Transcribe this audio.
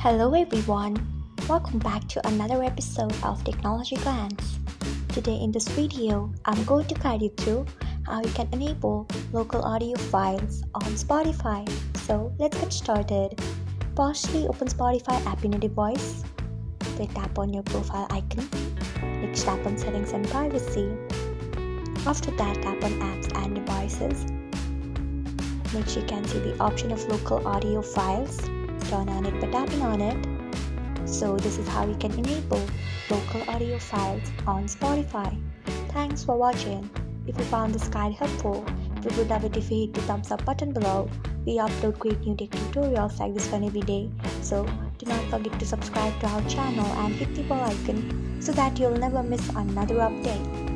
Hello everyone, welcome back to another episode of Technologyglance. Today in this video, I'm going to guide you through how you can enable local audio files on Spotify. So let's get started. Partially open Spotify app in your device. Then tap on your profile icon. Next tap on settings and privacy. After that tap on apps and devices. Next you can see the option of local audio files. Turn on it by tapping on it. So this is how you can enable local audio files on Spotify. Thanks for watching. If you found this guide helpful, we would love it if you hit the thumbs up button below. We upload great new tech tutorials like this one every day. So do not forget to subscribe to our channel and hit the bell icon so that you'll never miss another update.